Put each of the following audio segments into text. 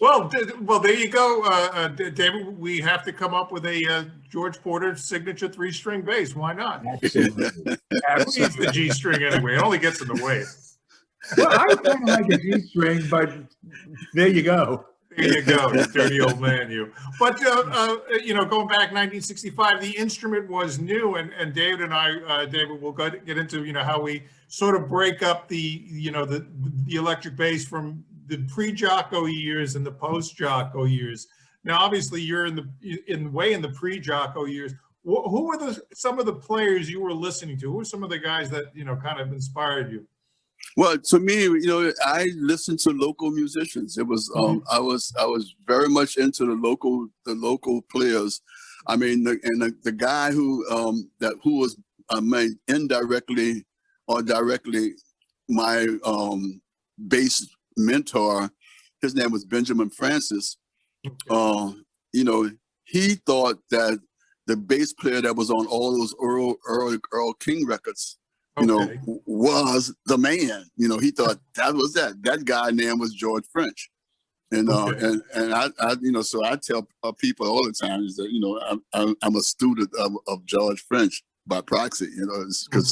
Well, there you go, David. We have to come up with a George Porter signature 3-string bass. Why not? Absolutely. Who needs the G string anyway? It only gets in the way. Well, I kind of like a G string, but there you go. There you go, you dirty old man, you. But going back 1965, the instrument was new, and David and I, David, will get into how we sort of break up the electric bass from the pre-Jocko years and the post-Jocko years. Now, obviously, you're in the pre-Jocko years. Who were some of the players you were listening to? Who were some of the guys that kind of inspired you? Well, to me, I listened to local musicians. It was I was very much into the local players. I mean, the guy who was indirectly or directly my bass mentor. His name was Benjamin Francis. He thought that the bass player that was on all those Earl King records, was the man. He thought that was that guy name was George French. And I so I tell people all the time is that I'm a student of George French by proxy, because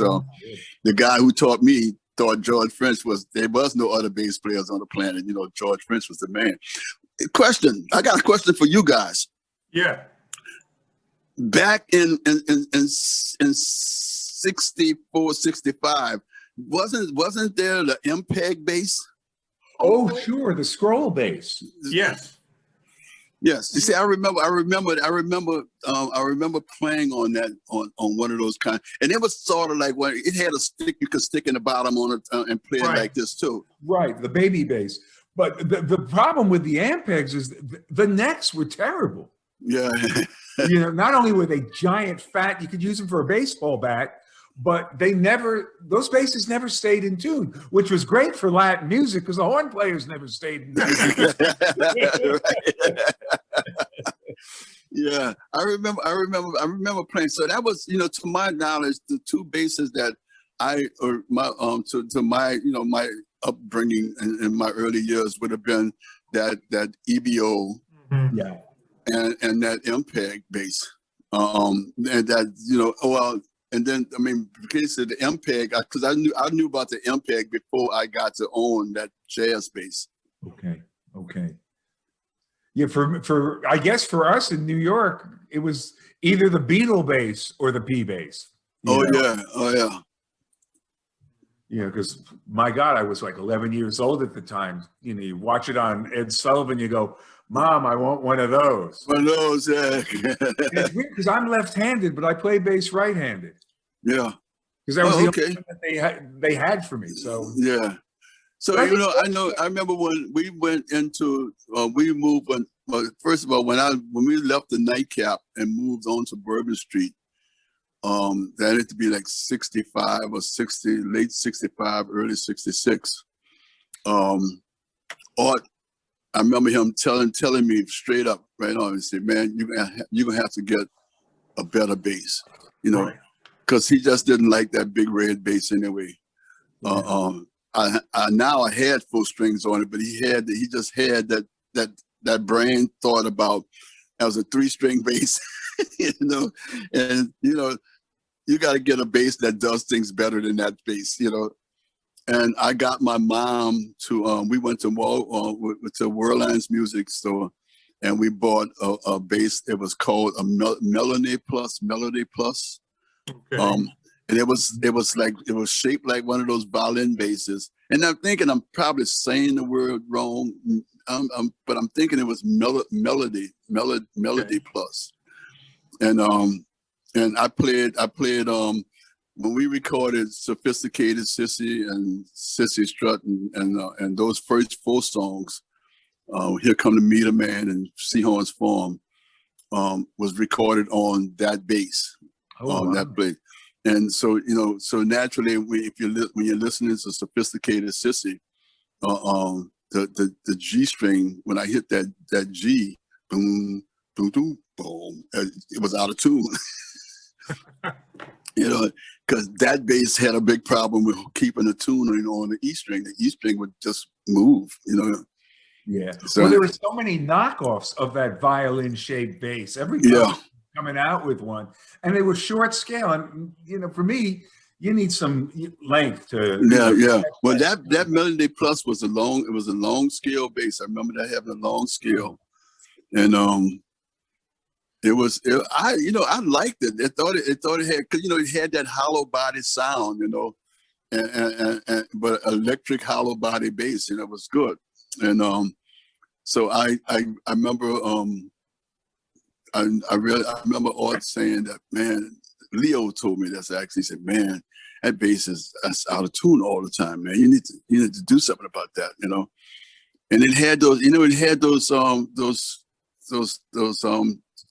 the guy who taught me thought George French there was no other bass players on the planet. George French was the man. I got a question for you guys. Yeah. Back in 64, 65, wasn't there the MPEG bass? Oh, sure, the scroll bass. Yes. Yes. You see, I remember playing on that on one of those and it was sort of like it had a stick you could stick in the bottom on it and play it like this too. Right, the baby bass. But the problem with the Ampegs is the necks were terrible. Yeah. Not only were they giant, fat, you could use them for a baseball bat, but those basses never stayed in tune, which was great for Latin music because the horn players never stayed in tune. Yeah, I remember playing. So that was, to my knowledge, the two basses that my upbringing in my early years would have been that EBO, yeah, and that MPEG bass, and that and then in the case of the MPEG, because I knew about the MPEG before I got to own that jazz bass. Okay. Yeah, for I guess for us in New York, it was either the Beatle bass or the P bass. Oh yeah. Because my God, I was like 11 years old at the time. You watch it on Ed Sullivan, you go, Mom, I want one of those. One of those, yeah. It's weird because I'm left-handed, but I play bass right-handed. Yeah. Because that was the only one that they had for me. So yeah. So I remember when we went into we moved first of all when we left the Nightcap and moved on to Bourbon Street, that had to be like 65 or 60, late 65, early 66. I remember him telling me straight up right on, he said, man, you're gonna have to get a better bass, because he just didn't like that big red bass anyway. I had full strings on it, but he just had that brain thought about as a 3-string bass, and you got to get a bass that does things better than that bass, And I got my mom to we went to Werline's music store, and we bought a bass. It was called a Melody Plus. Okay. And it was shaped like one of those violin basses. And I'm thinking I'm probably saying the word wrong, but I'm thinking it was Melody Plus. And I played when we recorded Sophisticated Sissy and Sissy Strut and those first 4 songs, Here Come the Meter Man and Seahorn's Farm, was recorded on that bass, that bass. And so, so naturally, when you're listening to Sophisticated Sissy, the G string, when I hit that G, boom, boom, boom, boom, it was out of tune. Because that bass had a big problem with keeping the tune on the E string. The E string would just move, Yeah. So, Well, there were so many knockoffs of that violin-shaped bass. Every company yeah, was coming out with one, and they were short scale. And for me, you need some length to, yeah. catch Well, that. that Melody Plus was it was a long scale bass. I remember that having a long scale, and I liked it. It thought it had, because it had that hollow body sound, but electric hollow body bass, it was good. And so I remember I remember Art saying that, man. Leo told me this actually. He said, man, that bass that's out of tune all the time, man. You need to do something about that, And it had those, those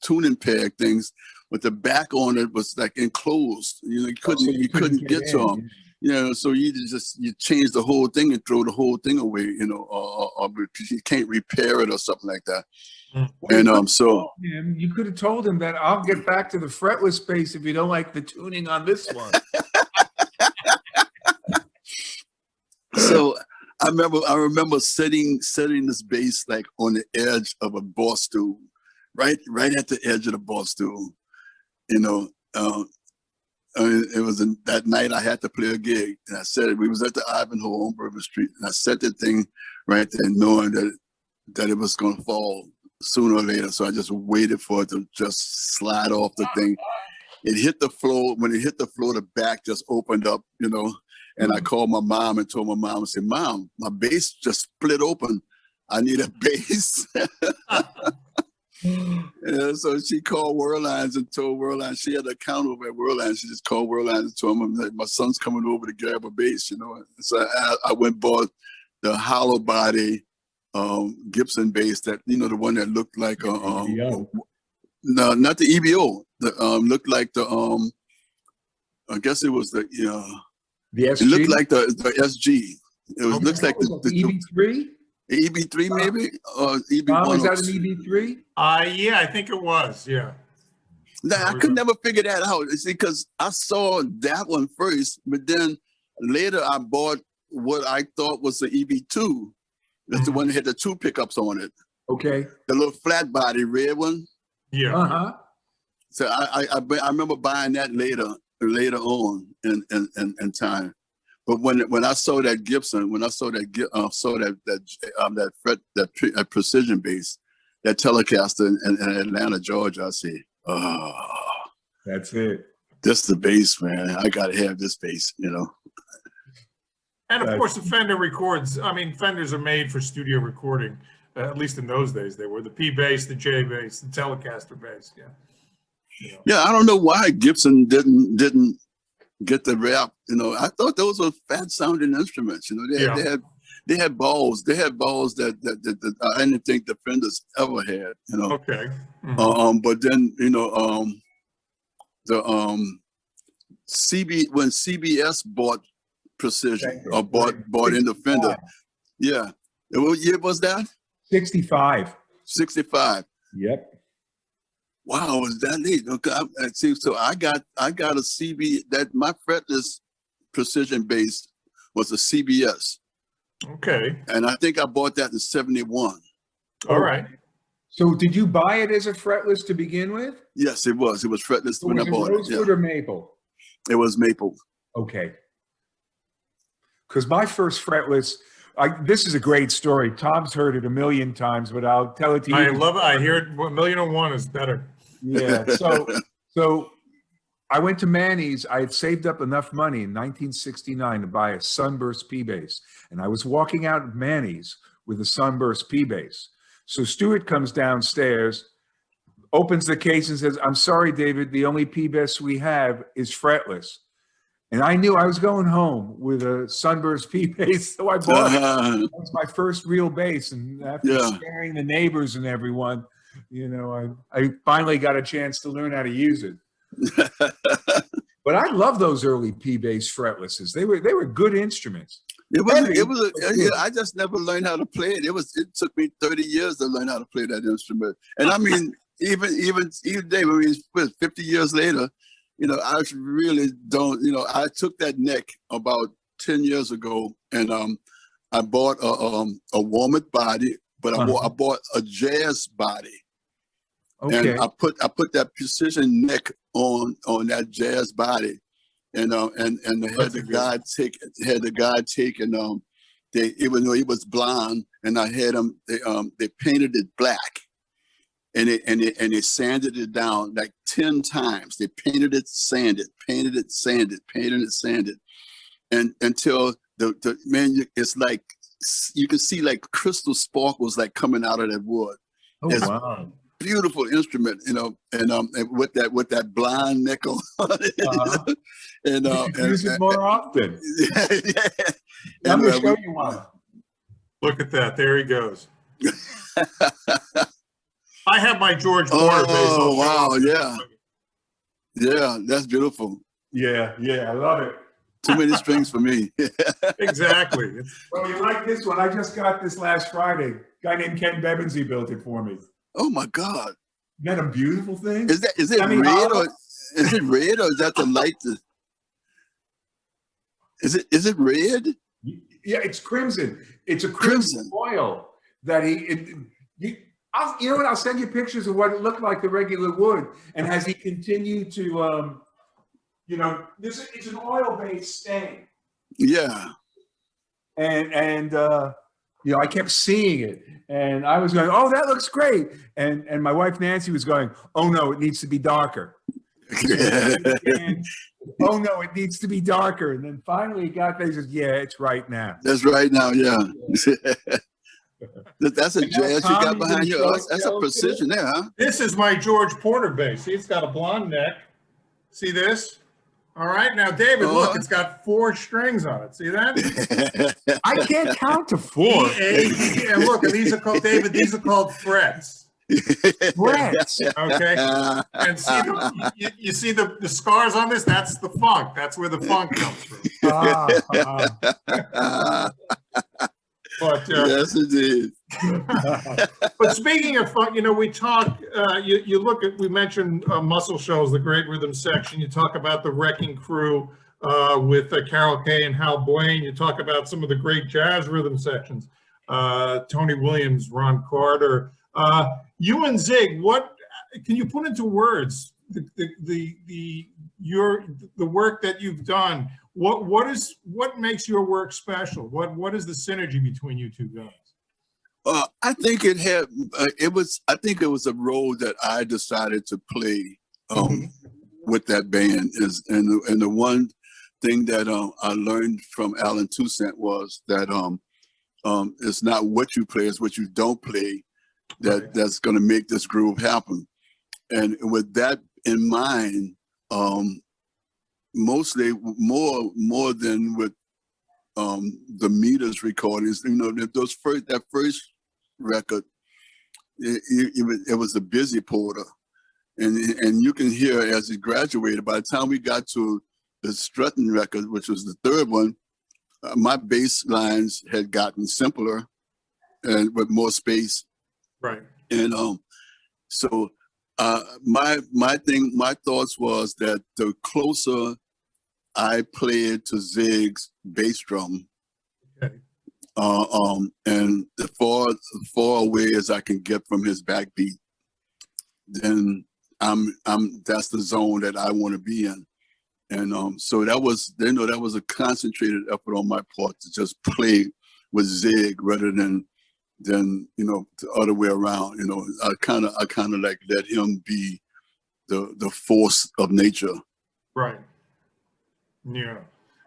tuning peg things, but the back on it was like enclosed. You couldn't get to them. So you change the whole thing and throw the whole thing away, or you can't repair it or something like that. And you could have told him that I'll get back to the fretless bass if you don't like the tuning on this one. So I remember setting this bass like on the edge of a bar stool, right at the edge of the bar stool. It was that night I had to play a gig, and I said it. We was at the Ivanhoe on Bourbon Street, and I set the thing right there, knowing that it was going to fall sooner or later. So I just waited for it to just slide off the thing. It hit the floor. When it hit the floor, the back just opened up, and I called my mom and told my mom, I said, Mom, my bass just split open. I need a bass. And so she called Worldlines and told Worldlines, she had an account over at Worldlines. She just called Worldlines and told them that my son's coming over to grab a bass, So I went and bought the hollow body Gibson bass, that the one that looked like no, not the EBO. Looked like the I guess it was the SG? It looked like the SG. Looks like the EB3. EB3 maybe, or EB1. Is that an EB3? Yeah, I think it was. Yeah. I could never figure that out. See, because I saw that one first, but then later I bought what I thought was the EB2. That's the one that had the 2 pickups on it. Okay. The little flat body red one. Yeah. Uh-huh. So I remember buying that later on in time. But when I saw that Gibson, when I saw that precision bass, that Telecaster in Atlanta, Georgia, I said, oh, that's it. That's the bass, man. I gotta have this bass, And of course, the Fender records. I mean, Fenders are made for studio recording. At least in those days, they were the P bass, the J bass, the Telecaster bass. Yeah. Yeah, I don't know why Gibson didn't get the rap. I thought those were fat sounding instruments. They had balls. They had balls that I didn't think the Fenders ever had. Okay. Mm-hmm. But then the when CBS bought Precision or bought into Fender. Yeah. What year was that? 65. 65. Yep. Wow, was that late? Okay, so I got a CB, that my fretless precision bass was a CBS. Okay. And I think I bought that in 71. All right. So did you buy it as a fretless to begin with? Yes, it was. It was fretless when I bought it. Rosewood or maple? It was maple. Okay. Because my first fretless, this is a great story. Tom's heard it a million times, but I'll tell it to you. I love it. I hear it. 1,000,001 is better. Yeah. So I went to Manny's. I had saved up enough money in 1969 to buy a Sunburst P bass, and I was walking out of Manny's with a Sunburst P bass. So Stuart comes downstairs, opens the case and says, "I'm sorry, David, the only P bass we have is fretless." And I knew I was going home with a Sunburst P bass, so I bought it. That was my first real bass, and after scaring the neighbors and everyone, I finally got a chance to learn how to use it. But I love those early P bass fretlesses. They were good instruments. I just never learned how to play it. It took me 30 years to learn how to play that instrument. And I mean, even Dave, 50 years later, I really don't, I took that neck about 10 years ago, and I bought a Warmith body but I bought a jazz body. Okay. And I put that precision neck on that jazz body, and had the guy take and even though he was blonde, and I had him, they painted it black, and they sanded it down like 10 times. They painted it, sanded, painted it, sanded, painted it, sanded, and until the man, it's like you can see like crystal sparkles like coming out of that wood. Oh, It's wow. beautiful instrument, and with that blind nickel on it. And use it more often. Yeah. I'm gonna show you one. Look at that. There he goes. I have my George Porter bass. Oh, wow. Yeah, that's beautiful. Yeah, I love it. Too many strings for me. Exactly. Well, you like this one? I just got this last Friday. Guy named Ken Bevensey built it for me. Oh my God! Isn't that a beautiful thing? Is it red or is that the light? Is it red? Yeah, it's crimson. It's a crimson oil that you know what? I'll send you pictures of what it looked like, the regular wood. And as he continued to, it's an oil-based stain. Yeah. And I kept seeing it, and I was going, "Oh, that looks great." And my wife Nancy was going, "Oh no, it needs to be darker." And, "Oh no, it needs to be darker." And then finally he got there. He says, "Yeah, it's right now." That's right now. Yeah. That's a jazz you got behind you. That's a precision there, huh? This is my George Porter bass. See, it's got a blonde neck. See this? All right, now David, look, it's got 4 strings on it. See that? I can't count to 4. And look, and these are called, David, these are called frets. Frets. Okay. And see you see the scars on this? That's the funk. That's where the funk comes from. But, yes, indeed. But speaking of funk, we talk, we mentioned Muscle Shoals, the great rhythm section. You talk about the Wrecking Crew with Carol Kay and Hal Blaine. You talk about some of the great jazz rhythm sections, Tony Williams, Ron Carter. You and Zig, what can you put into words the work that you've done? What makes your work special? What is the synergy between you two guys? I think it was a role that I decided to play with that band and the one thing that I learned from Alan Toussaint was that it's not what you play, it's what you don't play that's going to make this groove happen. And with that in mind, mostly more than with the Meters recordings, that first record, it was a busy Porter, and you can hear as he graduated. By the time we got to the Strutting record, which was the third one, my bass lines had gotten simpler and with more space. Right. And so my thoughts was that the closer I played to Zig's bass drum, okay, and the far away as I can get from his backbeat, then that's the zone that I want to be in. And so that was a concentrated effort on my part to just play with Zig rather than the other way around. I kind of like let him be the force of nature. Right. Yeah.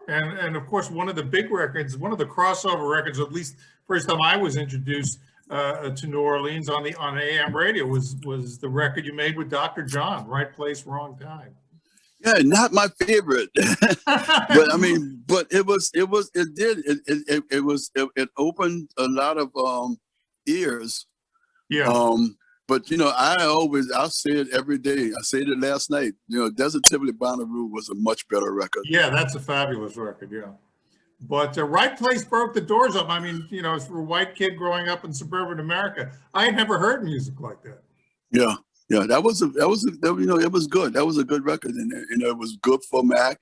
And of course, one of the big records, one of the crossover records, at least first time I was introduced to New Orleans on AM radio was the record you made with Dr. John, Right Place, Wrong Time. Yeah, not my favorite, but it opened a lot of ears. Yeah. But I'll say it every day. I said it last night. Desert Tivoli Bonnaroo was a much better record. Yeah, that's a fabulous record. Yeah. But Right Place broke the doors up. I mean, for a white kid growing up in suburban America, I had never heard music like that. Yeah. Yeah, it was good. That was a good record, and it was good for Mac.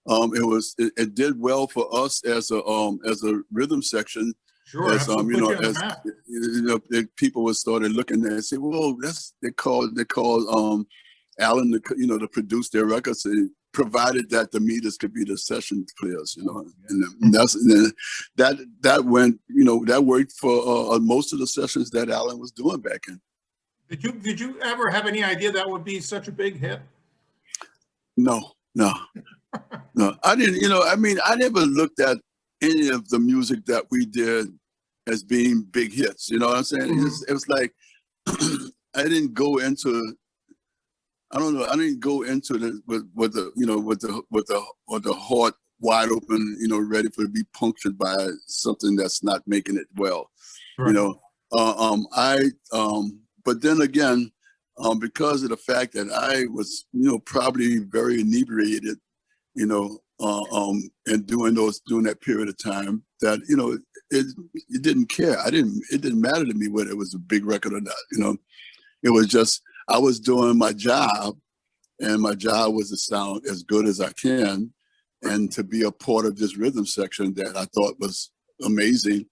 It did well for us as a rhythm section Sure, as absolutely. you know, Put you on the as map. you know, people were started looking there and say, well, they called Alan to produce their records, provided that the meters could be the session players, you know, and that went, that worked for most of the sessions that Alan was doing back in. Did you ever have any idea that would be such a big hit? No. I didn't. I never looked at any of the music that we did as being big hits. You know what I'm saying? It was like I didn't go into. I don't know. I didn't go into the with the heart wide open, ready for to be punctured by something that's not making it well. Right. But then again, because of the fact that I was, probably very inebriated, and during that period of time, that it didn't care. It didn't matter to me whether it was a big record or not. It was just I was doing my job, and my job was to sound as good as I can, and to be a part of this rhythm section that I thought was amazing,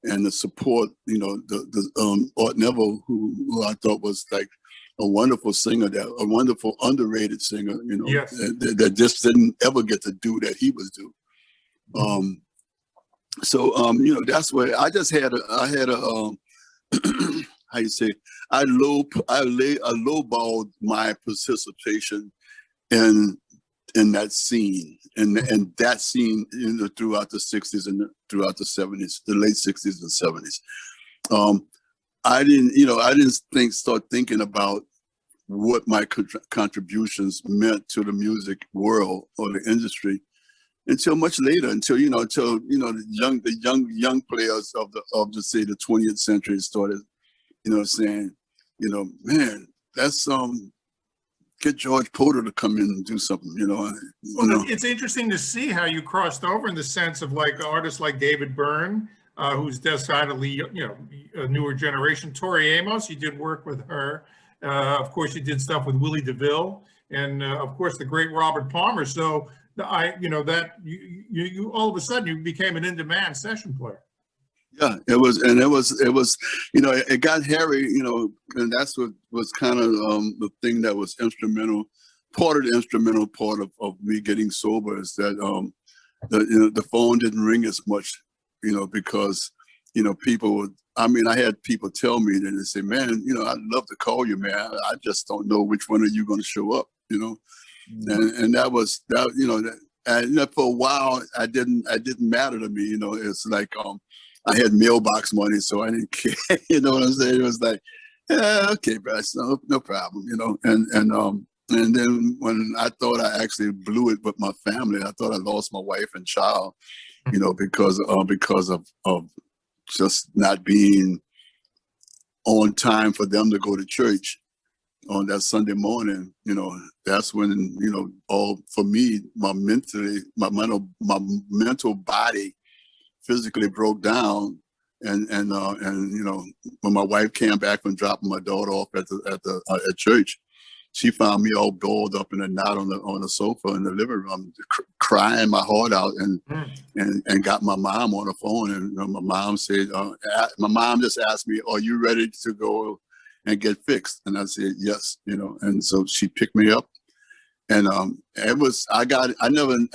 and the support, the Art Neville, who I thought was like a wonderful singer, a wonderful underrated singer, Yes. that just didn't ever get to do that he was doing. That's where I just had a how you say, I lowballed my participation in that scene, and that scene throughout the 60s and throughout the 70s, the late 60s and 70s. I didn't start thinking about what my contributions meant to the music world or the industry until much later, until the young players of the 20th century started, saying, man, that's get George Porter to come in and do something, Well, it's interesting to see how you crossed over in the sense of like artists like David Byrne, who's decidedly, a newer generation. Tori Amos, you did work with her. Of course, you did stuff with Willie DeVille, and of course the great Robert Palmer. So you all of a sudden you became an in-demand session player. Yeah, it was, it got hairy, and that's what was kind of the thing that was instrumental. Part of the instrumental part of me getting sober is that the phone didn't ring as much, because people would. I had people tell me that they say, "Man, I'd love to call you, man. I just don't know which one of you going to show up," and that was that, and for a while, I didn't matter to me, It's like I had mailbox money, so I didn't care. You know what I'm saying? It was like, okay, bro, no problem, and then when I thought I actually blew it with my family, I thought I lost my wife and child, because of just not being on time for them to go to church on that Sunday morning. That's when all for me, my mental body physically broke down, and when my wife came back from dropping my daughter off at church, she found me all balled up in a knot on the sofa in the living room, crying my heart out, and got my mom on the phone, and my mom said, my mom just asked me, "Are you ready to go and get fixed?" And I said, "Yes," and so she picked me up. And I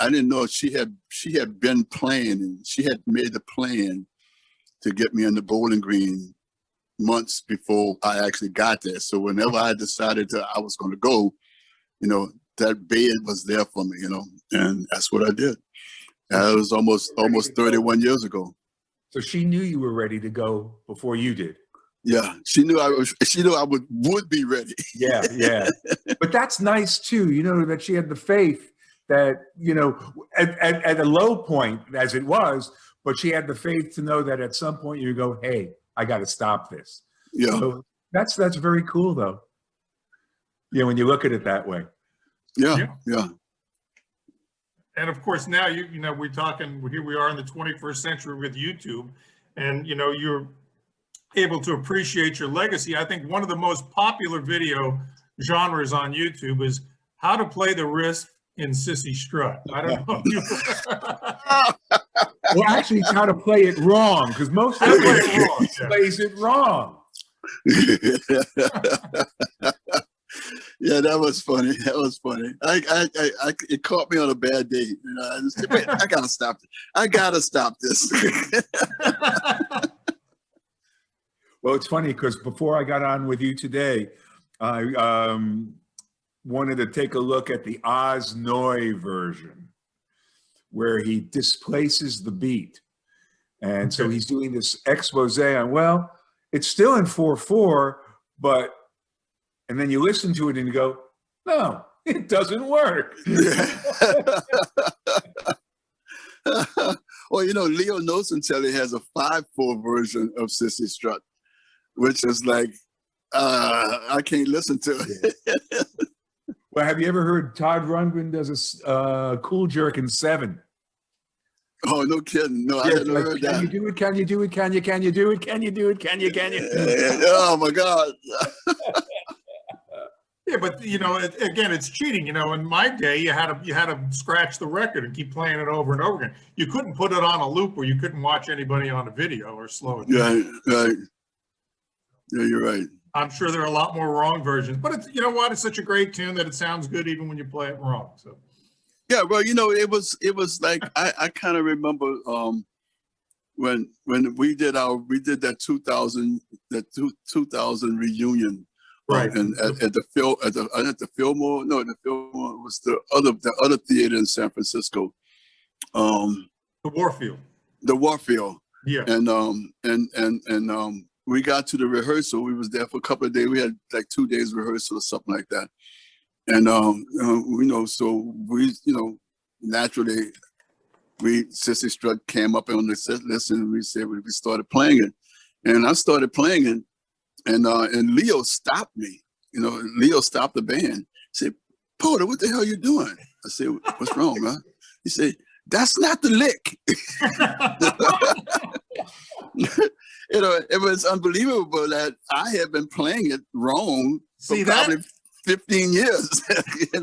didn't know she had been playing, and she had made the plan to get me in the Bowling Green months before I actually got there. So whenever I decided I was going to go, that bed was there for me, and that's what I did. That was almost 31 years ago. So she knew you were ready to go before you did. Yeah, she knew I would be ready. Yeah. But that's nice too, that she had the faith that, at a low point as it was, but she had the faith to know that at some point you go, hey, I got to stop this. Yeah. So that's very cool though. Yeah, when you look at it that way. Yeah. And of course now we're talking, here we are in the 21st century with YouTube, and you're able to appreciate your legacy. I think one of the most popular video genres on YouTube is how to play the riff in Sissy Strut. I don't know. Well, actually, it's how to play it wrong, because most everybody plays it wrong. Yeah, that was funny. That was funny. It caught me on a bad day. You know, I just said, wait, I gotta stop this. I gotta stop this. Well, it's funny because before I got on with you today, I wanted to take a look at the Oz Noy version, where he displaces the beat. And so he's doing this expose on, well, it's still in 4/4, but, and then you listen to it and you go, no, it doesn't work. Well, you know, Leo Nosentelli has a 5/4 version of Sissy Strut, which is like, I can't listen to it. Yeah. Well, have you ever heard Todd Rundgren does a Cool Jerk in 7? Oh, no kidding. No, I Yeah, never heard that. Can you do it? Can you do it? Can you do it? Can you do it? Can you? Oh, my God. Yeah, but you know, again, it's cheating. You know, in my day, you had to scratch the record and keep playing it over and over again. You couldn't put it on a loop, or you couldn't watch anybody on a video or slow it down. Right. Yeah, you're right. I'm sure there are a lot more wrong versions, but it's, you know what? It's such a great tune that it sounds good even when you play it wrong. So. Yeah, well, you know, it was like I kind of remember when we did that 2000 reunion. Right. And at the Fillmore, no, the Fillmore was the other theater in San Francisco. The Warfield. The Warfield. Yeah. And we got to the rehearsal. We was there for a couple of days. We had like 2 days rehearsal or something like that. And you know, so we, you know, naturally, Sissy Strut came up on the set list, and we started playing it, and I started playing it. And Leo stopped me. You know, Leo stopped the band. He said, Porter, what the hell are you doing? I said, what's wrong, man? He said, that's not the lick. You know, it was unbelievable that I had been playing it wrong for probably 15 years. You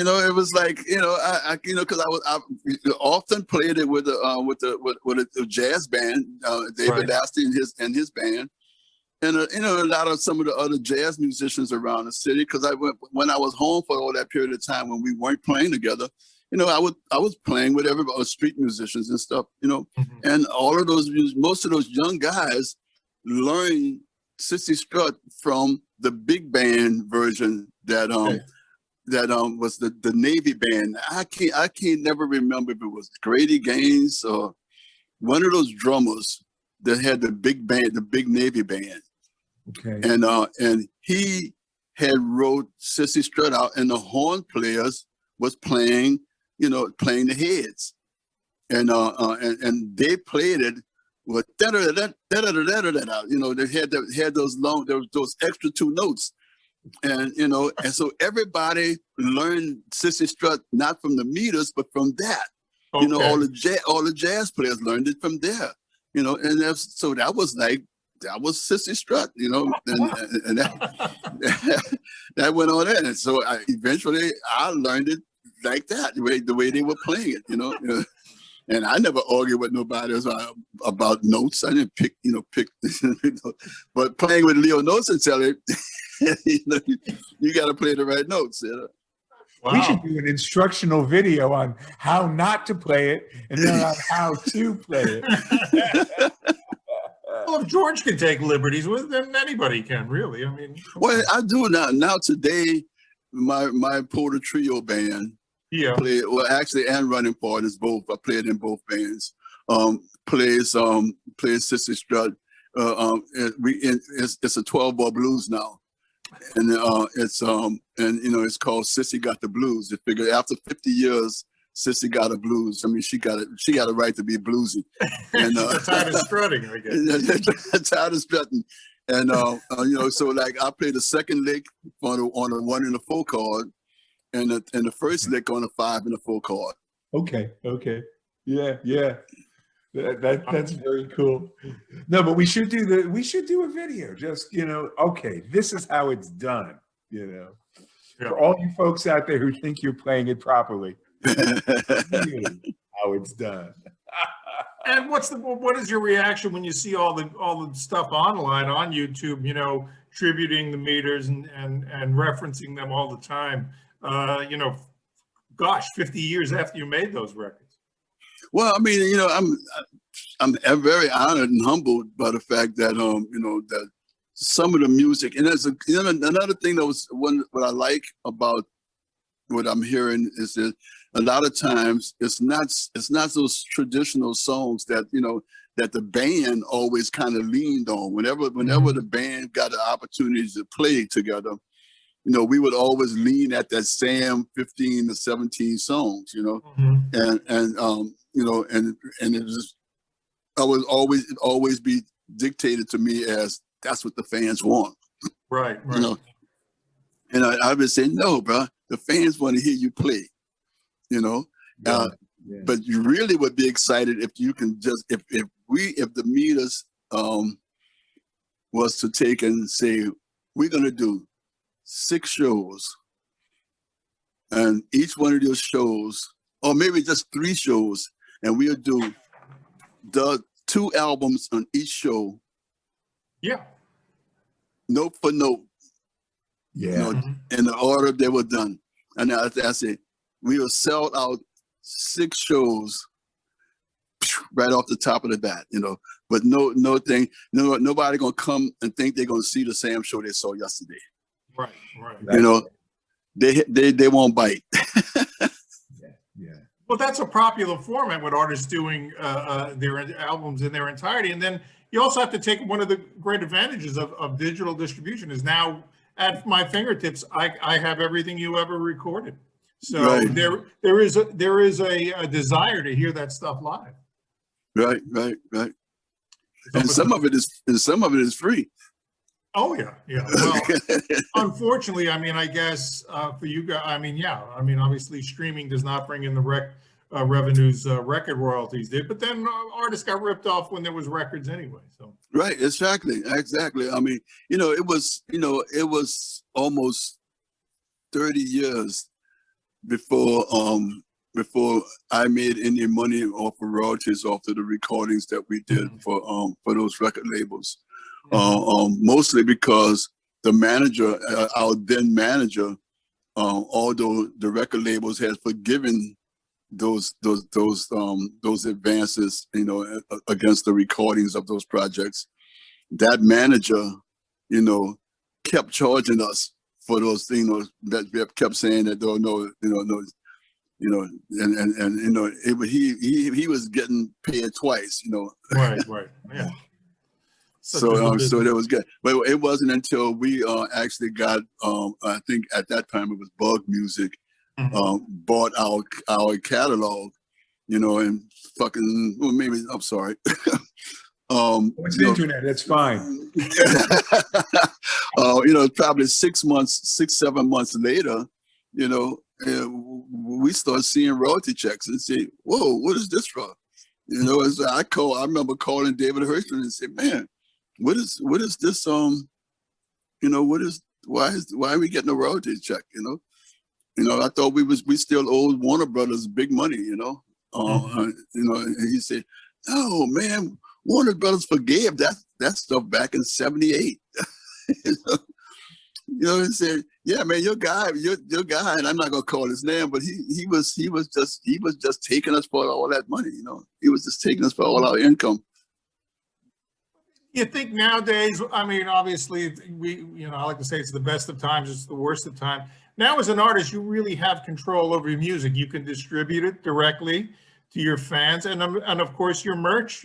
know, it was like, you know, I because I often played it with a jazz band, David Lasty and his band. And you know, a lot of some of the other jazz musicians around the city, because when I was home for all that period of time when we weren't playing together, you know, I was playing with everybody, street musicians and stuff, you know, and most of those young guys learned Sissy Strut from the big band version that was the Navy band. I can't never remember if it was Grady Gaines or one of those drummers that had the big band, the big Navy band. Okay. And he had wrote Sissy Strut out, and the horn players was playing, you know, playing the heads, and they played it with you know, they had those extra 2 notes, and you know, and so everybody learned Sissy Strut not from the meters but from that. You know, all the jazz players learned it from there. You know, and that was Sissy Strut, you know, and that went on there. And so eventually I learned it like that, the way they were playing it, you know. And I never argued with nobody about notes. I didn't pick, but playing with Leo Nosentelli, you know, you got to play the right notes, you know. Wow. We should do an instructional video on how not to play it and then on how to play it. Well, if George can take liberties with it, then anybody can, really. I mean, well, I do now. Now today, my Porter Trio band, actually, and running partners both. I played in both bands. Plays Sissy Strut. It's a 12-bar blues now, and it's and you know, it's called Sissy Got the Blues. They figure after 50 years, Sissy got a blues. I mean, she got a right to be bluesy. And tired of strutting, I guess. Tired of strutting. And you know, so like I played the second lick on a 1 and a 4 chord, and the first lick on a 5 and a 4 chord. Okay. Yeah. That's very cool. No, but we should do a video. Just, you know, okay, this is how it's done. You know, for all you folks out there who think you're playing it properly. Really how it's done. And what is your reaction when you see all the stuff online on YouTube, you know, tributing the Meters and referencing them all the time, you know, gosh, 50 years after you made those records? Well, I mean, you know, I'm very honored and humbled by the fact that you know, that some of the music, and there's another thing that was what I like about what I'm hearing is that a lot of times it's not those traditional songs that, you know, that the band always kind of leaned on. Whenever the band got the opportunity to play together, you know, we would always lean at that same 15 to 17 songs, you know, and you know, and it was always be dictated to me as that's what the fans want. Right. You know, and I would say, no, bro, the fans want to hear you play, you know. But you really would be excited if you can just if the Meters was to take and say, we're gonna do 6 shows, and each one of those shows, or maybe just 3 shows, and we'll do the 2 albums on each show. Yeah. Note for note. Yeah. You know, in the order they were done. And I said, we will sell out 6 shows right off the top of the bat, you know. But nobody gonna come and think they're gonna see the same show they saw yesterday. Right. You know, they won't bite. Yeah. Well, that's a popular format with artists doing their albums in their entirety. And then you also have to take one of the great advantages of digital distribution is now at my fingertips, I have everything you ever recorded. So there is a desire to hear that stuff live. Right. And some of it is free. Oh yeah. Well, unfortunately, I mean, I guess for you guys, I mean, obviously streaming does not bring in the revenues record royalties did, but then artists got ripped off when there was records anyway. So right, exactly. I mean, you know, it was almost 30 years before I made any money off of royalties off of the recordings that we did for those record labels. Mostly because the manager, our then manager, although the record labels had forgiven those advances, you know, against the recordings of those projects, that manager, you know, kept charging us for those things. You know, that kept saying that he was getting paid twice, you know. Right, yeah. So that was good, but it wasn't until we actually got I think at that time it was Bug Music, bought our catalog, you know, and fucking, well, maybe I'm sorry. It's the internet. It's fine. You know, probably 7 months later, you know, we start seeing royalty checks and say, "Whoa, what is this from?" You know, as I remember calling David Hirschman and say, "Man, what is this? You know, why are we getting a royalty check? You know, I thought we still owed Warner Brothers big money. You know, you know." And he said, "No, man, Warner Brothers forgave that stuff back in '78." You know, and said, "Yeah, man, your guy, and I'm not gonna call his name, but he was just taking us for all that money. You know, he was just taking us for all our income." You think nowadays, I mean, obviously I like to say it's the best of times, it's the worst of time. Now as an artist, you really have control over your music. You can distribute it directly to your fans and of course your merch,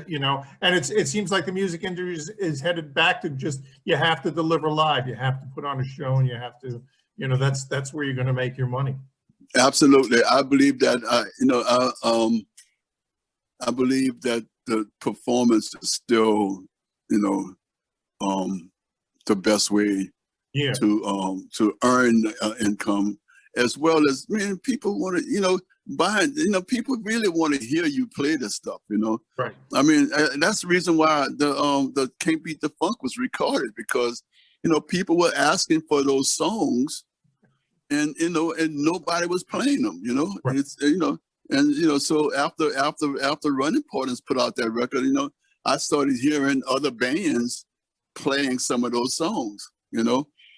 you know, and it seems like the music industry is headed back to just, you have to deliver live, you have to put on a show, and you have to, you know, that's where you're going to make your money. Absolutely. I believe that, I believe that the performance is still, you know, the best way to earn income, as well as, man, people want to, you know, people really want to hear you play this stuff, you know. Right. I mean, that's the reason why the Can't Beat the Funk was recorded, because, you know, people were asking for those songs, and you know, and nobody was playing them, you know. Right. It's, you know, And so after Running Partners put out that record, I started hearing other bands playing some of those songs, and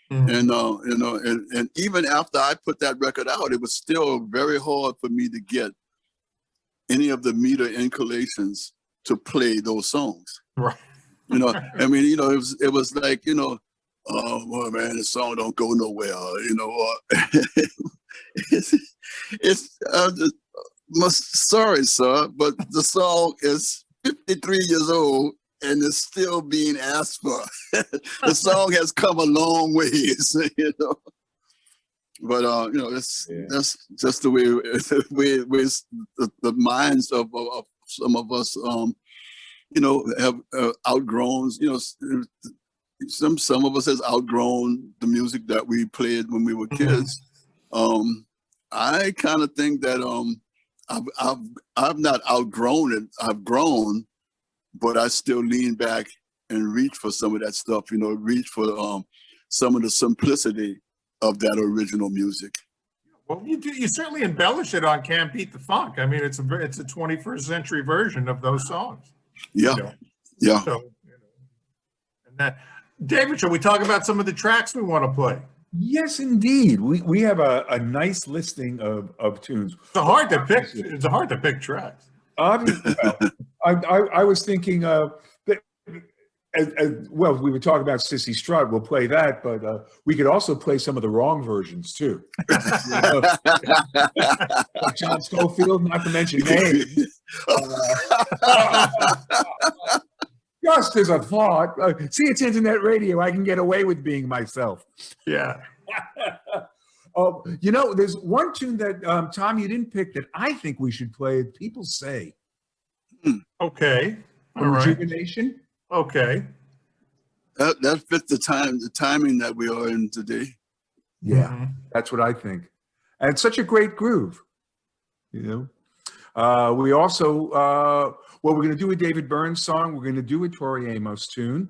and even after I put that record out, it was still very hard for me to get any of the meter inclinations to play those songs. Right. I mean, it was like, oh well, man, the song don't go nowhere, sorry, sir, but the song is 53 years old and is still being asked for. The song has come a long ways, But that's just the way the minds of some of us, have outgrown. Some of us has outgrown the music that we played when we were kids. I kind of think that I've not outgrown it. I've grown, but I still lean back and reach for some of that stuff. Reach for some of the simplicity of that original music. Well, you certainly embellish it on "Can't Beat the Funk." I mean, it's a 21st century version of those songs. Yeah, yeah. So, and that, David, shall we talk about some of the tracks we want to play? Yes, indeed. We have a nice listing of tunes. It's hard to pick. It's hard to pick tracks. I was thinking well, we were talking about Sissy Strut. We'll play that, but we could also play some of the wrong versions too. Like John Schofield, not to mention names. Just as a thought. See, it's internet radio. I can get away with being myself. Yeah. There's one tune that, Tom, you didn't pick that I think we should play. People Say. Okay. All right. Rejuvenation. Okay. That fits the timing that we are in today. Yeah, that's what I think. And it's such a great groove, We also, we're going to do a David Byrne song. We're going to do a Tori Amos tune.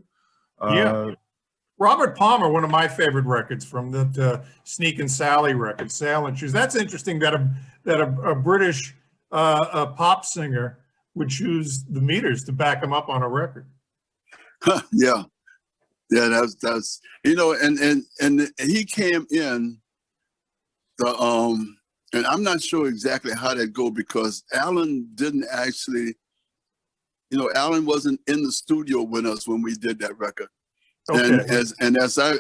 Robert Palmer, one of my favorite records from the Sneak and Sally record, Sail and Choose. That's interesting that a British pop singer would choose the meters to back him up on a record. Yeah, that's and he came in and I'm not sure exactly how that go because Alan didn't actually, Alan wasn't in the studio with us when we did that record. Okay. And as I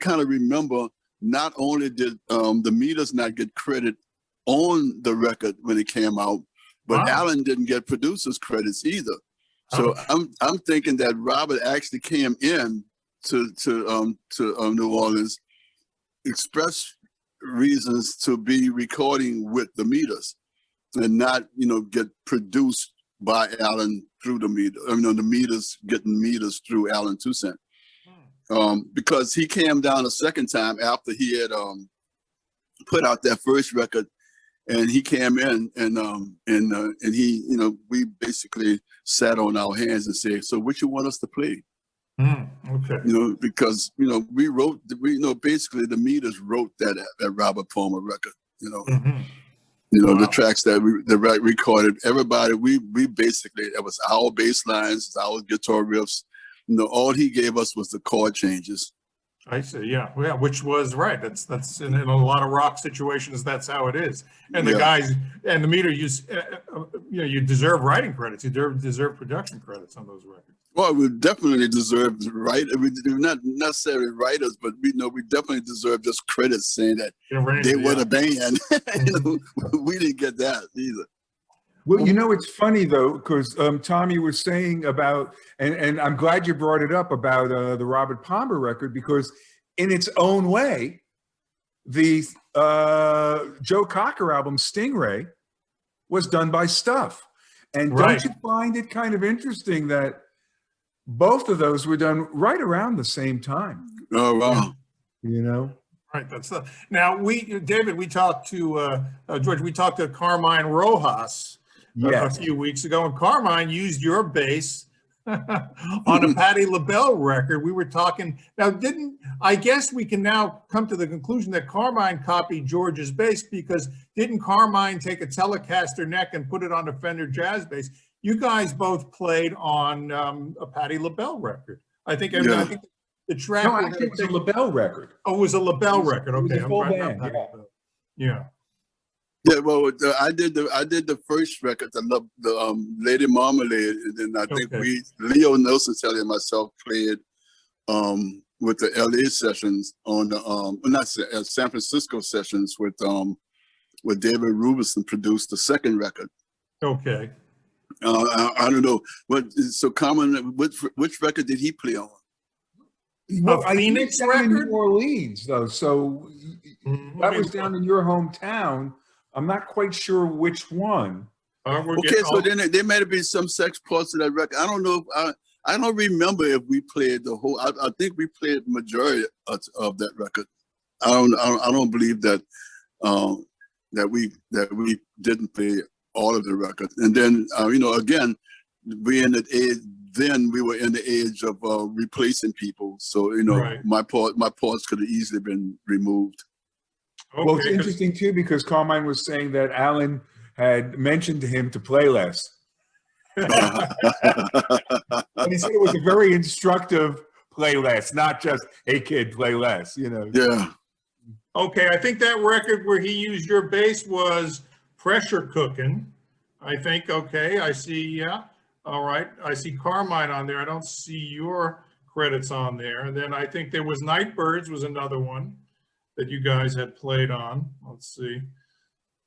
kind of remember, not only did the meters not get credit on the record when it came out, but Alan didn't get producers credits either. So I'm thinking that Robert actually came in to New Orleans, express reasons to be recording with the meters, and not get produced by Alan through the meter. The meters getting meters through Alan Toussaint, because he came down a second time after he had put out that first record. And he came in and he, we basically sat on our hands and said, so what you want us to play? Okay. Because, we wrote, basically the meters wrote that Robert Palmer record, the tracks that we recorded, everybody, we basically, it was our bass lines, our guitar riffs, all he gave us was the chord changes. I see. Yeah, which was right. That's in a lot of rock situations. That's how it is. And the guys and the meter, you deserve writing credits. You deserve production credits on those records. Well, we definitely deserve we're not necessarily writers, but we definitely deserve just credits saying that they were the band. We didn't get that either. Well, it's funny though, because Tommy was saying about, and I'm glad you brought it up about the Robert Palmer record, because in its own way, the Joe Cocker album Stingray was done by Stuff. And don't you find it kind of interesting that both of those were done right around the same time? Oh, wow. Right. That's now David, we talked to George, we talked to Carmine Rojas a few weeks ago, and Carmine used your bass on a Patti LaBelle record. We were talking now. I guess we can now come to the conclusion that Carmine copied George's bass, because didn't Carmine take a Telecaster neck and put it on a Fender jazz bass? You guys both played on a Patti LaBelle record. I think the track. No, actually, it was a LaBelle record. Oh, it was a LaBelle record. It was Okay, a full band. Yeah. Yeah, well, I did the first record, the Lady Marmalade, and then I think Leo Nelson and myself played with the LA sessions on the not San Francisco sessions with David Rubinson produced the second record. Okay. I don't know so Carmen, which record did he play on? Well, a Phoenix record in record? New Orleans, though. So that was down in your hometown. I'm not quite sure which one. So then there might have been some sex parts of that record. I don't know. I don't remember if we played the whole. I think we played the majority of that record. I don't believe that that we didn't play all of the records. And then again, we in the age. Then we were in the age of replacing people. So my parts could have easily been removed. Okay, well, it's interesting too, because Carmine was saying that Alan had mentioned to him to play less. And he said it was a very instructive play less, not just, hey kid, play less, Yeah. Okay, I think that record where he used your bass was Pressure Cooking, I think. Okay, I see, yeah. All right, I see Carmine on there. I don't see your credits on there. And then I think there was Nightbirds was another one that you guys had played on. Let's see.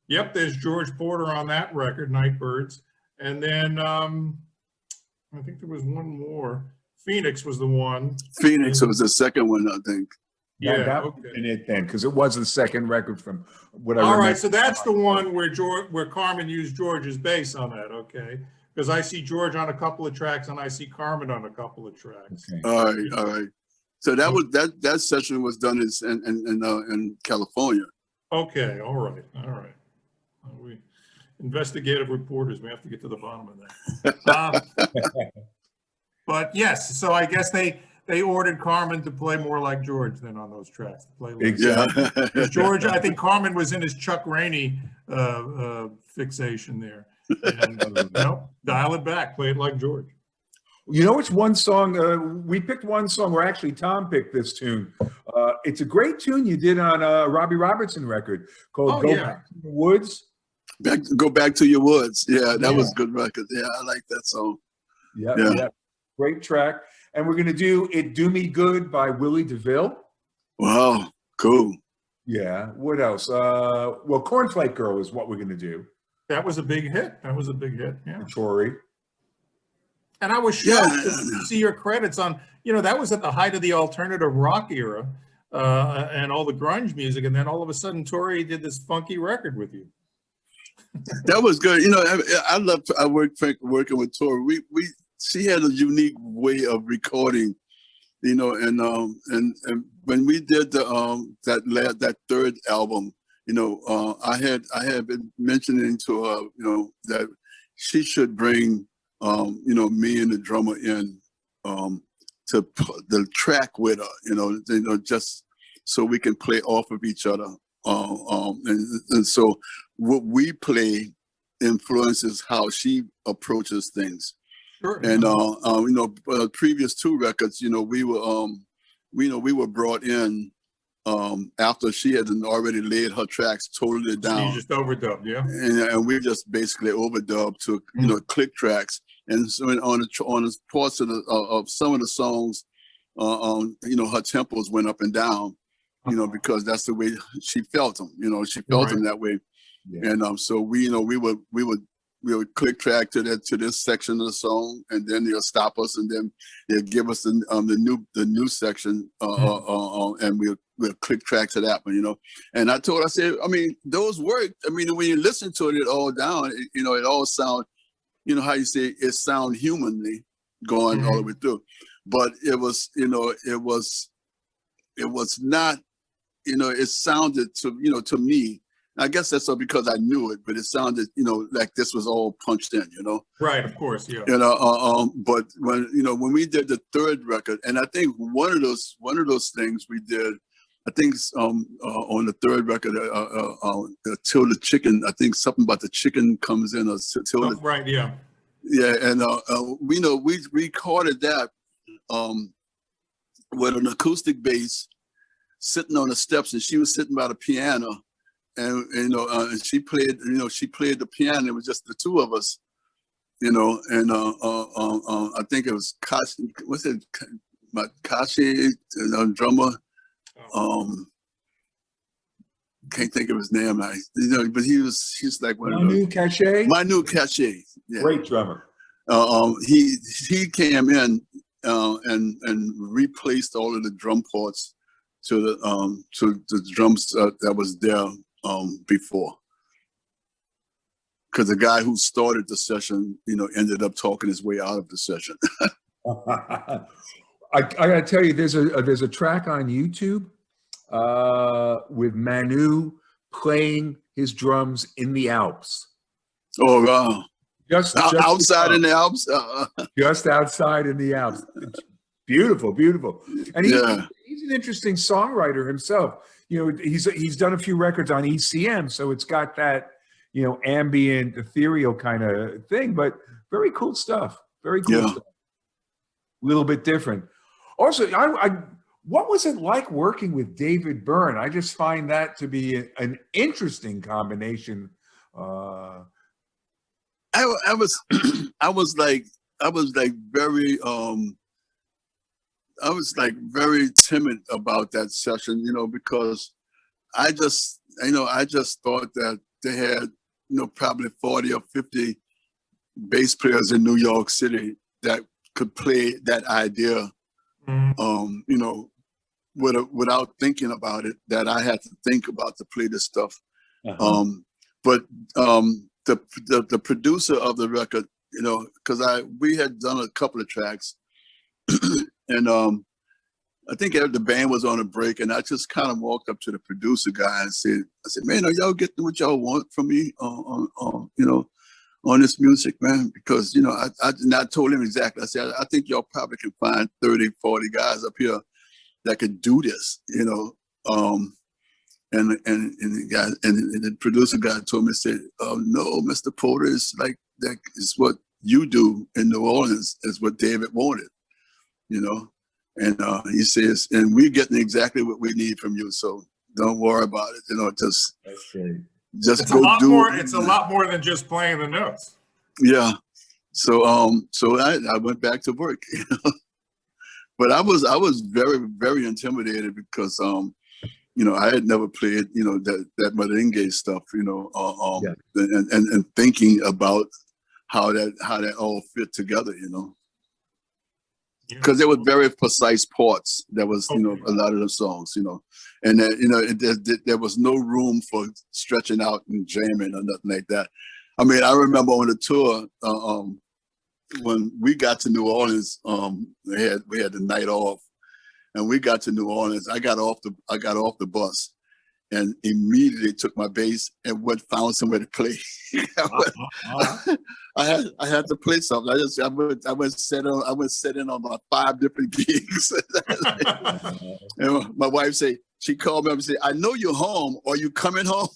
Yep, there's George Porter on that record, Nightbirds. And then I think there was one more. Phoenix was the one. Phoenix was the second one, I think. Yeah, that would have been it then, because it was the second record from what I remember. All right, so that's the one where Carmen used George's bass on that, okay? Because I see George on a couple of tracks and I see Carmen on a couple of tracks. Okay. All right. So that session was done in California. Okay, all right. We investigative reporters, we have to get to the bottom of that. But yes, so I guess they ordered Carmen to play more like George than on those tracks. To play like Exactly. George, I think Carmen was in his Chuck Rainey fixation there. And dial it back, play it like George. You know, it's one song, we picked one song, or actually Tom picked this tune. It's a great tune you did on a Robbie Robertson record called Go Back to the Woods. Go Back to Your Woods. Yeah, that was a good record. Yeah, I like that song. Yeah. Great track. And we're going to do It Do Me Good by Willie DeVille. Wow, cool. Yeah, what else? Well, Cornflake Girl is what we're going to do. That was a big hit. Yeah. Tori. And I was shocked to see your credits on, that was at the height of the alternative rock era and all the grunge music. And then all of a sudden, Tori did this funky record with you. That was good. I working with Tori. She had a unique way of recording, and when we did that third album, I had been mentioning to her, that she should bring, me and the drummer in to the track with her, just so we can play off of each other. And so what we play influences how she approaches things. Sure. And previous two records, we were brought in after she had already laid her tracks totally down. So you just overdubbed, yeah. And we just basically overdubbed to click tracks. And so on the parts of some of the songs, her tempos went up and down, because that's the way she felt them. She felt them that way. Yeah. And so we would click track to this section of the song, and then they'll stop us, and then they'll give us the new section, and we'll click track to that one, And I said, those work. When you listen to it all down, it all sound, how you say, it sound humanly going all the way through. But it was not, it sounded to me I guess that's all because I knew it, but it sounded, like this was all punched in, Right, of course, yeah. But when we did the third record, and I think one of those things we did, I think on the third record, till the chicken, I think something about the chicken comes in, or till right, yeah. Yeah, and we recorded that with an acoustic bass sitting on the steps, and she was sitting by the piano, and and she played the piano. It was just the two of us, and I think it was Kashi, Kashi, drummer. Can't think of his name, but he's like one of those. Manu Chao. Yeah. Great drummer. He came in and replaced all of the drum parts to the drums that was there before. Because the guy who started the session, ended up talking his way out of the session. I gotta tell you, there's a track on YouTube with Manu playing his drums in the Alps. Oh wow! Just outside in the Alps. Just outside in the Alps. It's beautiful, beautiful. And he's an interesting songwriter himself. He's done a few records on ECM, so it's got that ambient, ethereal kind of thing. But very cool stuff. Very cool stuff. A little bit different. Also, what was it like working with David Byrne? I just find that to be an interesting combination. I was very timid about that session, because I just thought that they had probably 40 or 50 bass players in New York City that could play that idea. Without thinking about it, that I had to think about to play this stuff. But the producer of the record, because we had done a couple of tracks, and I think the band was on a break, and I just kind of walked up to the producer guy and said, "Man, are y'all getting what y'all want from me on this music, man?" Because I told him exactly. I said, "I think y'all probably can find 30, 40 guys up here that could do this, and the producer guy told me, said, "Oh no, Mr. Porter, is like that is what you do in New Orleans is what David wanted, and he says, and we're getting exactly what we need from you, so don't worry about it, just that's great. Just it's go do more, it. It's a lot more than just playing the notes. Yeah, so I went back to work, But I was very, very intimidated because I had never played that merengue stuff, and thinking about how that all fit together, because there were very precise parts. There was a lot of the songs, and there was no room for stretching out and jamming or nothing like that. I mean, I remember on the tour. When we got to New Orleans, we had the night off, and we got to New Orleans. I got off the bus, and immediately took my bass and found somewhere to play. I had to play something. I went set in on my 5 different gigs. And my wife she called me up and said, "I know you're home. Are you coming home?"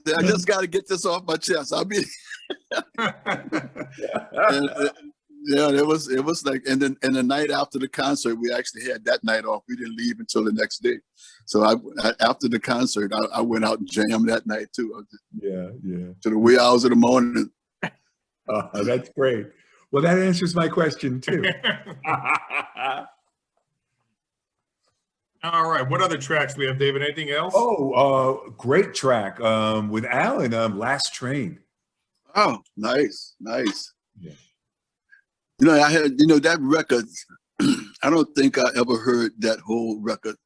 I just got to get this off my chest. I mean, it was like, and then the night after the concert, we actually had that night off. We didn't leave until the next day. So after the concert, I went out and jammed that night too. Yeah. To the wee hours of the morning. That's great. Well, that answers my question too. All right. What other tracks do we have, David? Anything else? Oh, great track with Alan, Last Train. Oh, nice. Yeah. I had, that record, I don't think I ever heard that whole record.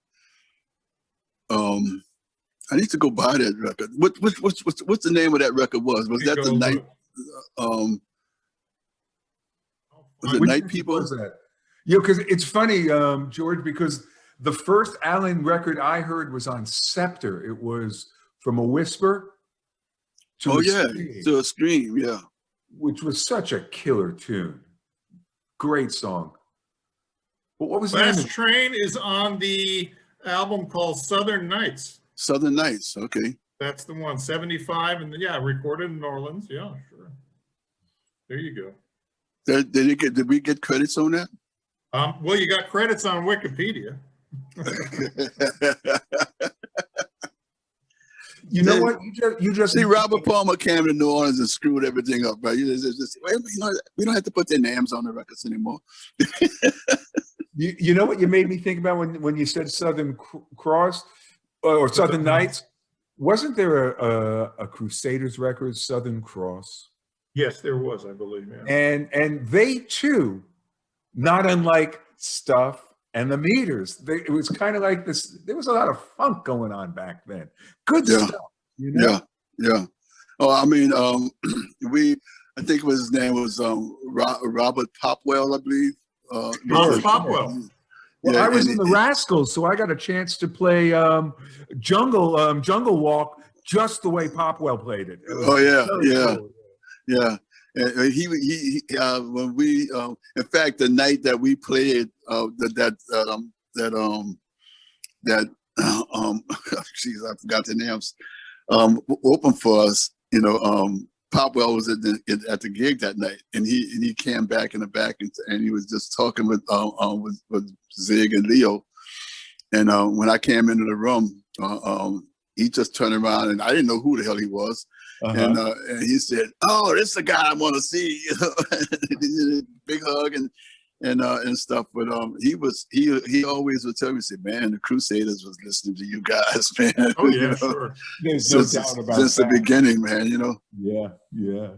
I need to go buy that record. What's the name of that record was? Was that the night? Was it Night People? Was that? Because it's funny, George, because The first Allen record I heard was on Scepter. It was From a Whisper to Oh a yeah, Scream, to a Scream, yeah. which was such a killer tune. Great song. But what was the name Last of it? Train is on the album called Southern Nights. Southern Nights, okay. That's the one, 75, and yeah, recorded in New Orleans. Yeah, sure. There you go. Did we get credits on that? Well, you got credits on Wikipedia. You know what? You just See, Robert Palmer came to New Orleans and screwed everything up, right? We don't have to put their names on the records anymore. You know what you made me think about when you said Southern Cross or Southern Nights? Wasn't there a Crusaders record, Southern Cross? Yes, there was, I believe. Yeah. And they too, not unlike Stuff and the Meters. It was kind of like this. There was a lot of funk going on back then. Good stuff. You know? Yeah. Oh, I mean, I think his name was Robert Popwell, I believe. Robert Popwell. Well, Yeah, I was in the Rascals, so I got a chance to play Jungle Walk just the way Popwell played it. Oh yeah. Cool. Yeah. And he when we in fact the night that we played geez, I forgot the names, open for us, you know, Popwell was at the gig that night, and he came back in the back and he was just talking with Zig and Leo, and when I came into the room, he just turned around and I didn't know who the hell he was, and he said, "Oh, this is the guy I want to see," you know, big hug and stuff. But he always would tell me, say, "Man, the Crusaders was listening to you guys, man." Oh yeah, you know? sure. There's no doubt about since that. the beginning, man. You know. Yeah.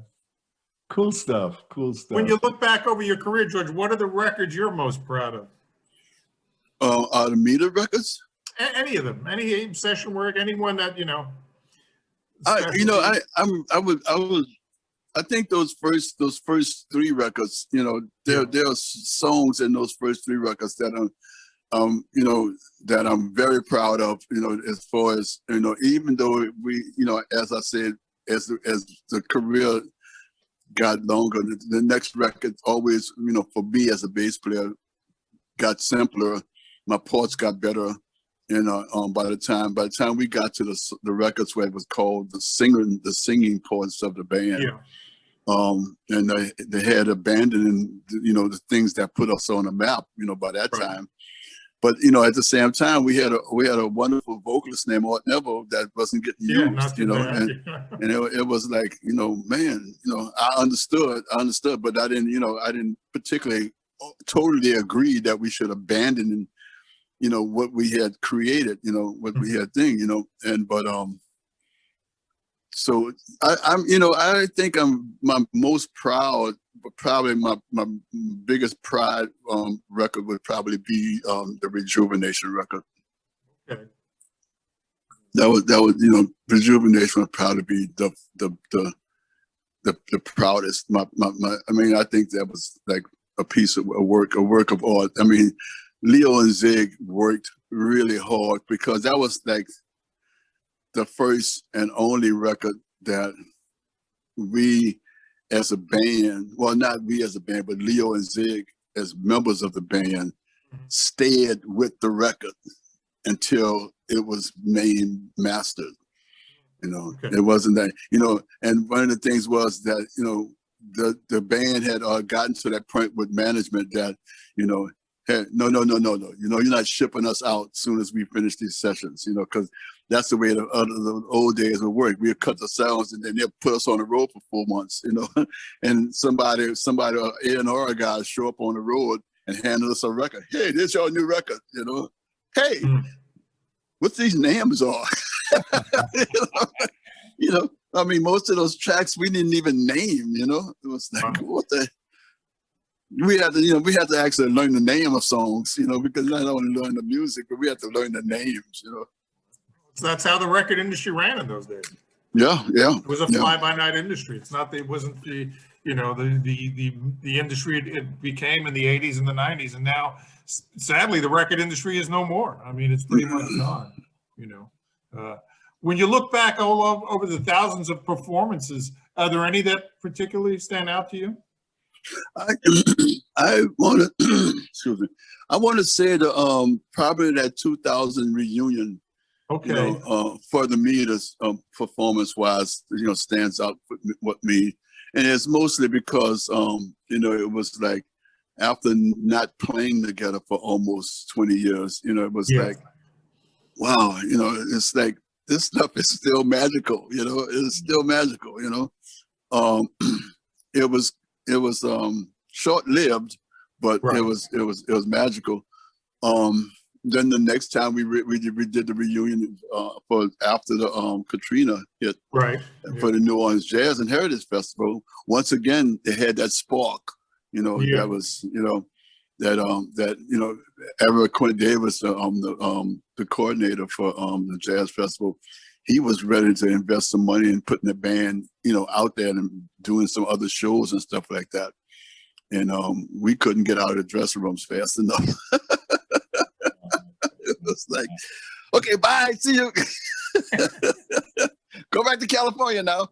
Cool stuff. When you look back over your career, George, what are the records you're most proud of? The Meter records. Any of them, any session work, anyone that you know. I think those first three records, you know, there are songs in those first three records that you know, that I'm very proud of, you know, as far as, you know, even though we, you know, as I said, as the career got longer, the next record always, you know, for me as a bass player, got simpler. My parts got better. You know, by the time we got to the records where it was called the singing parts of the band, and they had abandoned, you know, the things that put us on the map, you know, by that time. But you know, at the same time, we had a wonderful vocalist named Art Neville that wasn't getting used, you know, and it was like, you know, man, you know, I understood, but I didn't particularly totally agree that we should abandon, you know, what we had created, you know, what we had thing, you know, but so I'm, you know, I think I'm my most proud, but probably my biggest pride record would probably be the Rejuvenation record. Okay. That was, you know, Rejuvenation would probably be the proudest. I mean, I think that was like a piece of a work of art. I mean, Leo and Zig worked really hard because that was like the first and only record that we as a band, well, not we as a band, but Leo and Zig as members of the band stayed with the record until it was mastered. You know, it wasn't that, you know, and one of the things was that, you know, the band had gotten to that point with management that, you know, hey, no, you know, you're not shipping us out as soon as we finish these sessions, you know, because that's the way the old days would work. We'd cut the sounds and then they'll put us on the road for 4 months, you know, and somebody, A&R guys show up on the road and hand us a record. Hey, this your new record, you know. Hey, what these names are? You know, I mean, most of those tracks we didn't even name, you know. It was like, what the? We had to actually learn the name of songs, you know, because not only learn the music, but we had to learn the names, you know. So that's how the record industry ran in those days. Yeah. It was a fly-by-night industry. It's not. It wasn't the, you know, the industry it became in the 80s and the 90s, and now sadly, the record industry is no more. I mean, it's pretty much gone, you know. When you look back over the thousands of performances, are there any that particularly stand out to you? I want to excuse me. I want to say the probably that 2000 reunion. Okay. You know, for the me, this performance wise, you know, stands out with me, and it's mostly because you know, it was like after not playing together for almost 20 years, you know, it was like, wow, you know, it's like this stuff is still magical, you know, it's still magical, you know. It was short-lived, but it was magical. Then the next time we did the reunion for after the Katrina hit, for the New Orleans Jazz and Heritage Festival. Once again, they had that spark, you know, that was, you know, that you know, Everett Quinn Davis, the coordinator for the Jazz Festival, he was ready to invest some money in putting the band, you know, out there and doing some other shows and stuff like that. And we couldn't get out of the dressing rooms fast enough. It was like, okay, bye, see you. Go back to California now.